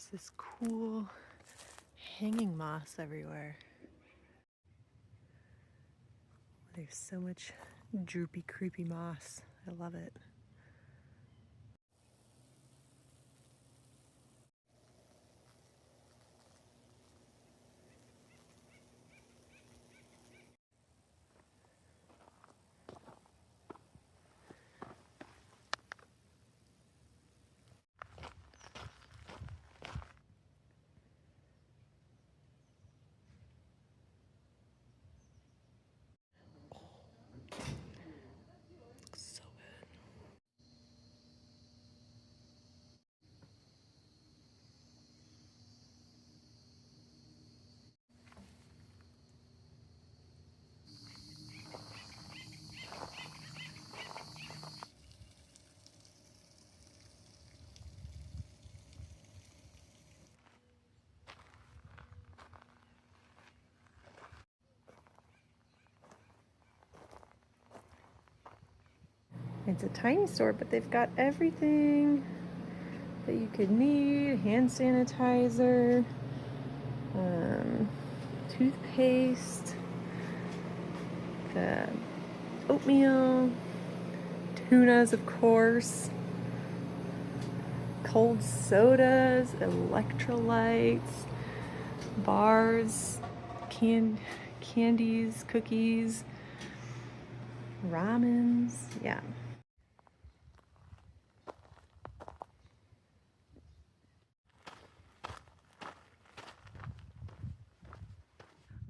There's this cool hanging moss everywhere. There's so much droopy, creepy moss. I love it. So good. It's a tiny store, but they've got everything that you could need. Hand sanitizer, toothpaste, the oatmeal, tunas, of course, cold sodas, electrolytes, bars, candies, cookies, ramens, yeah.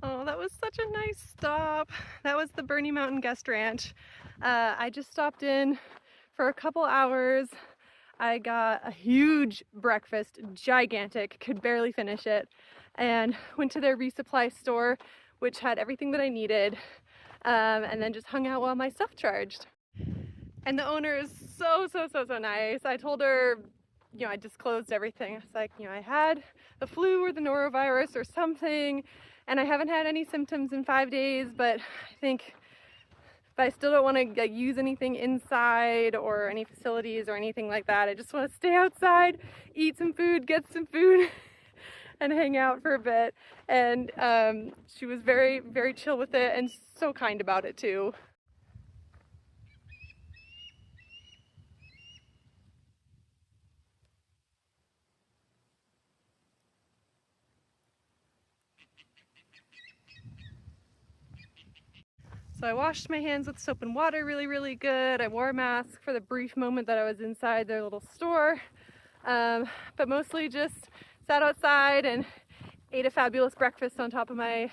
Oh, that was such a nice stop. That was the Burney Mountain Guest Ranch. I just stopped in for a couple hours. I got a huge breakfast, gigantic, could barely finish it, and went to their resupply store, which had everything that I needed, and then just hung out while my stuff charged. And the owner is so nice. I told her, you know, I disclosed everything. I was like, you know, I had the flu or the norovirus or something, and I haven't had any symptoms in 5 days, but I think I still don't want to use anything inside or any facilities or anything like that. I just want to stay outside, eat some food, get some food, and hang out for a bit. And she was very chill with it and so kind about it too. So I washed my hands with soap and water really good. I wore a mask for the brief moment that I was inside their little store, but mostly just sat outside and ate a fabulous breakfast on top of my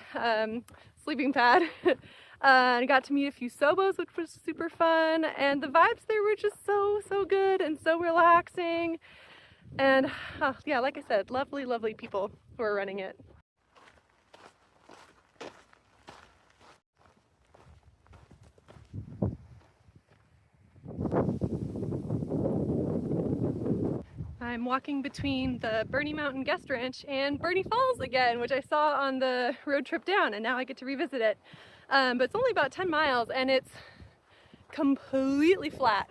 sleeping pad. And I got to meet a few Sobos, which was super fun, and the vibes there were just so good and so relaxing. And yeah, like I said, lovely people who are running it. I'm walking between the Burney Mountain Guest Ranch and Burney Falls again, which I saw on the road trip down, and now I get to revisit it. But it's only about 10 miles and it's completely flat.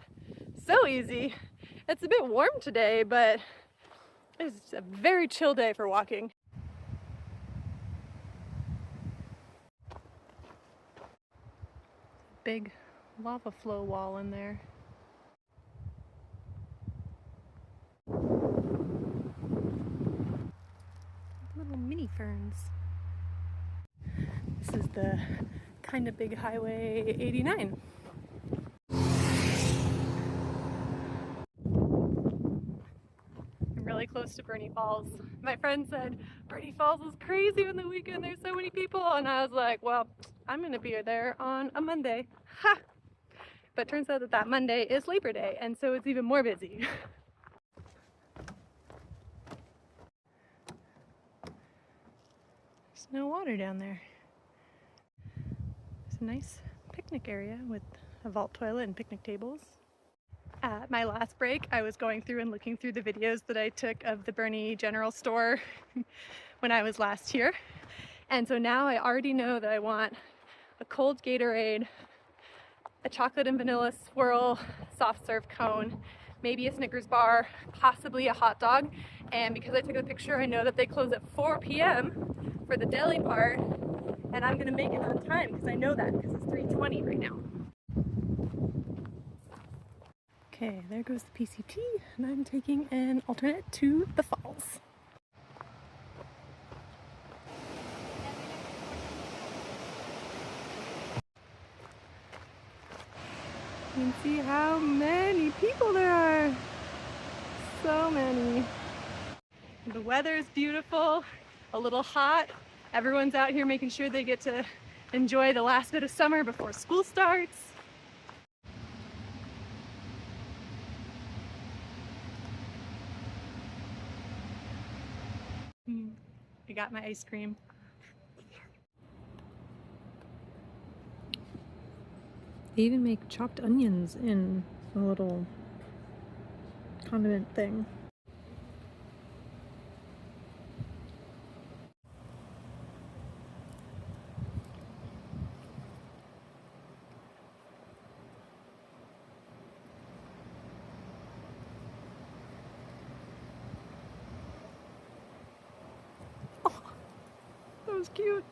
So easy. It's a bit warm today, but it's a very chill day for walking. Big lava flow wall in there. Little mini ferns. This is the kind of big highway 89. I'm really close to Burney Falls. My friend said Burney Falls is crazy on the weekend, there's so many people, and I was like, well, I'm gonna be there on a Monday. Ha! But turns out that Monday is Labor Day, and so it's even more busy. There's no water down there. There's a nice picnic area with a vault toilet and picnic tables. At my last break, I was going through and looking through the videos that I took of the Burney General Store when I was last here. And so now I already know that I want a cold Gatorade, a chocolate and vanilla swirl soft serve cone, maybe a Snickers bar, possibly a hot dog, And because I took the picture, I know that they close at 4 p.m. for the deli part, and I'm gonna make it on time because I know that because it's 3:20 right now. Okay, there goes the PCT, and I'm taking an alternate to the falls. You can see how many people there are. So many. The weather is beautiful, a little hot. Everyone's out here making sure they get to enjoy the last bit of summer before school starts. I got my ice cream. They even make chopped onions in a little condiment thing. Oh, that was cute.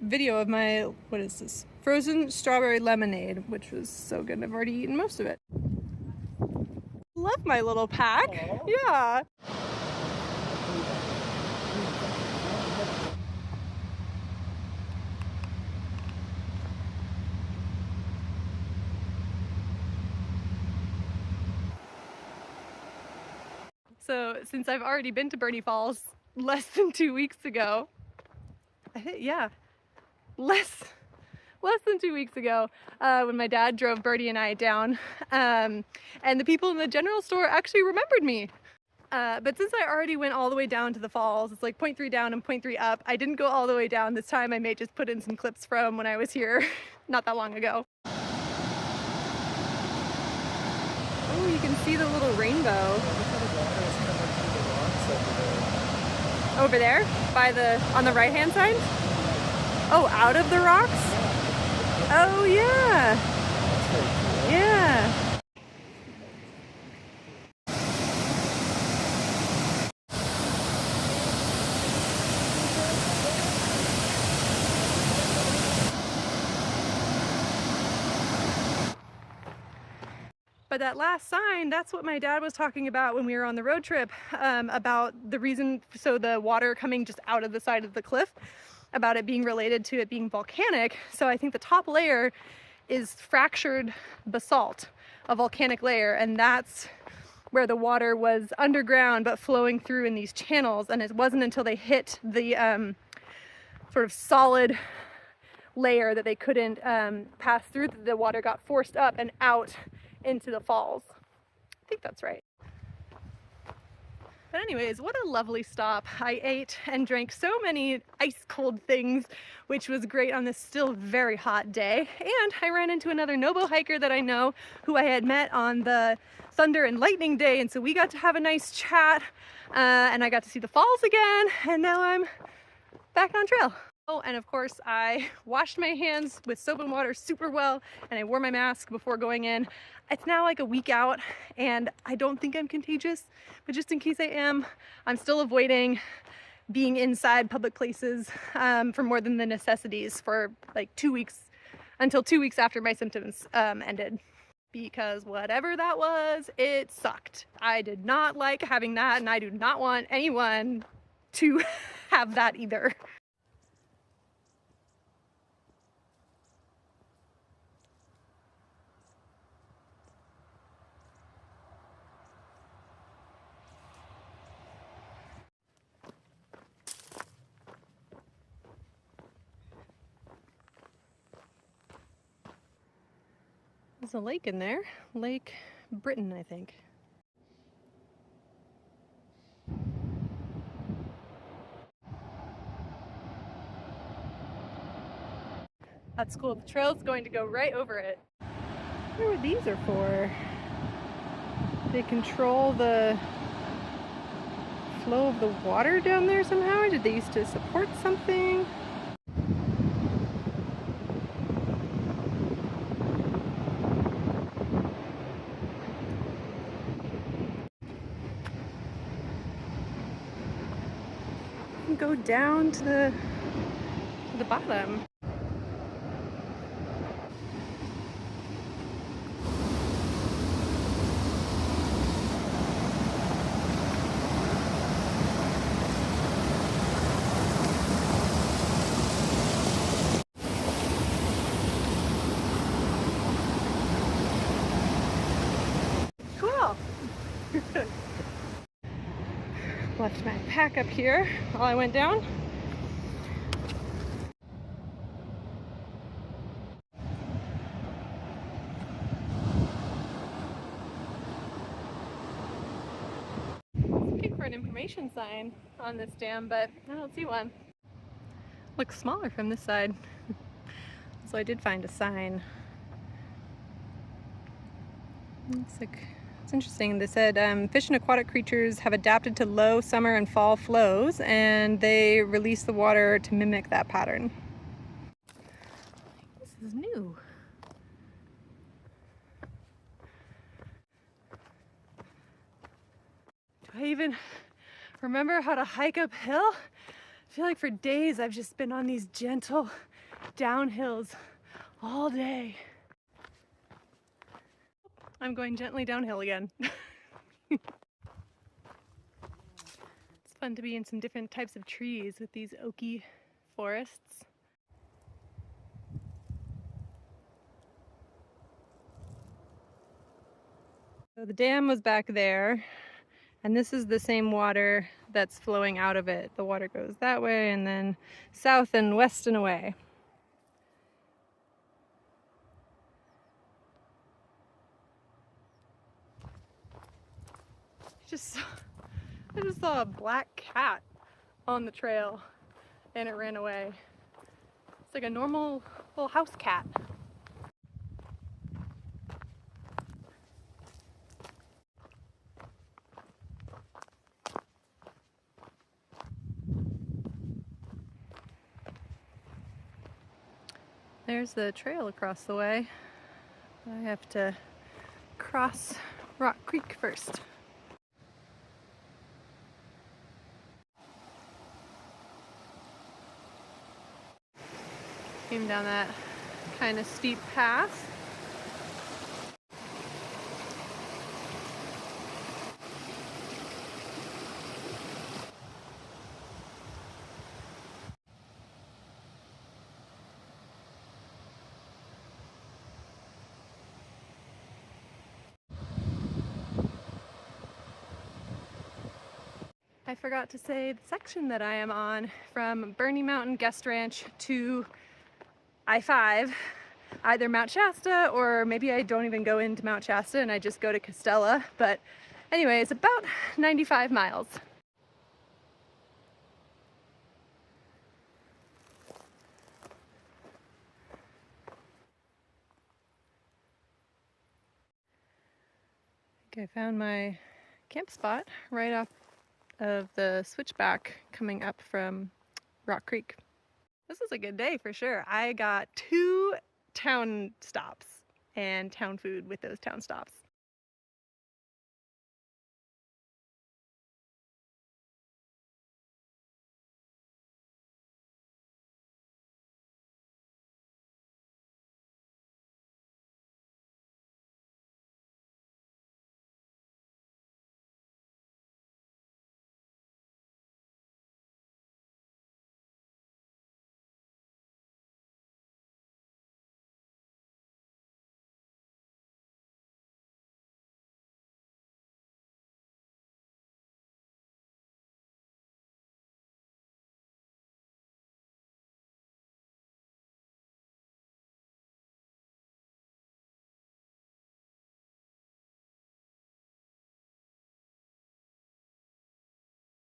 Video of my, what is this? Frozen strawberry lemonade, which was so good. I've already eaten most of it. Love my little pack. Aww. Yeah. So since I've already been to Burney Falls less than 2 weeks ago, yeah, less than 2 weeks ago, when my dad drove Burney and I down, and the people in the general store actually remembered me. But since I already went all the way down to the falls, it's like 0.3 down and 0.3 up, I didn't go all the way down this time. I may just put in some clips from when I was here not that long ago. Oh, you can see the little rainbow. Over there? On the right hand side? Oh, out of the rocks? Oh yeah. Yeah. But that last sign, that's what my dad was talking about when we were on the road trip, about the reason, so the water coming just out of the side of the cliff, about it being related to it being volcanic. So I think the top layer is fractured basalt, a volcanic layer, and that's where the water was underground but flowing through in these channels. And it wasn't until they hit the sort of solid layer that they couldn't pass through, the water got forced up and out into the falls. I think that's right. But anyways, what a lovely stop. I ate and drank so many ice cold things, which was great on this still very hot day. And I ran into another Nobo hiker that I know, who I had met on the Thunder and Lightning Day, and so we got to have a nice chat, and I got to see the falls again, and now I'm back on trail. Oh, and of course I washed my hands with soap and water super well, and I wore my mask before going in. It's now like a week out, and I don't think I'm contagious, but just in case I am, I'm still avoiding being inside public places for more than the necessities for like 2 weeks, until 2 weeks after my symptoms ended. Because whatever that was, it sucked. I did not like having that, and I do not want anyone to have that either. There's a lake in there, Lake Britain, I think. That's cool. The trail's going to go right over it. I wonder what these are for. They control the flow of the water down there somehow? Or did they used to support something? Go down to the bottom. Cool. Left my pack up here while I went down. Looking for an information sign on this dam, but I don't see one. Looks smaller from this side. So I did find a sign. Looks like it's interesting. They said fish and aquatic creatures have adapted to low summer and fall flows, and they release the water to mimic that pattern. This is new. Do I even remember how to hike uphill? I feel like for days I've just been on these gentle downhills all day. I'm going gently downhill again. It's fun to be in some different types of trees with these oaky forests. So the dam was back there, and this is the same water that's flowing out of it. The water goes that way and then south and west and away. I just saw a black cat on the trail and it ran away. It's like a normal little house cat. There's the trail across the way. I have to cross Rock Creek first. Came down that kind of steep path. I forgot to say the section that I am on from Burney Mountain Guest Ranch to I-5, either Mount Shasta, or maybe I don't even go into Mount Shasta and I just go to Costella. But anyway, it's about 95 miles. I think I found my camp spot right off of the switchback coming up from Rock Creek. This was a good day for sure. I got 2 town stops and town food with those town stops.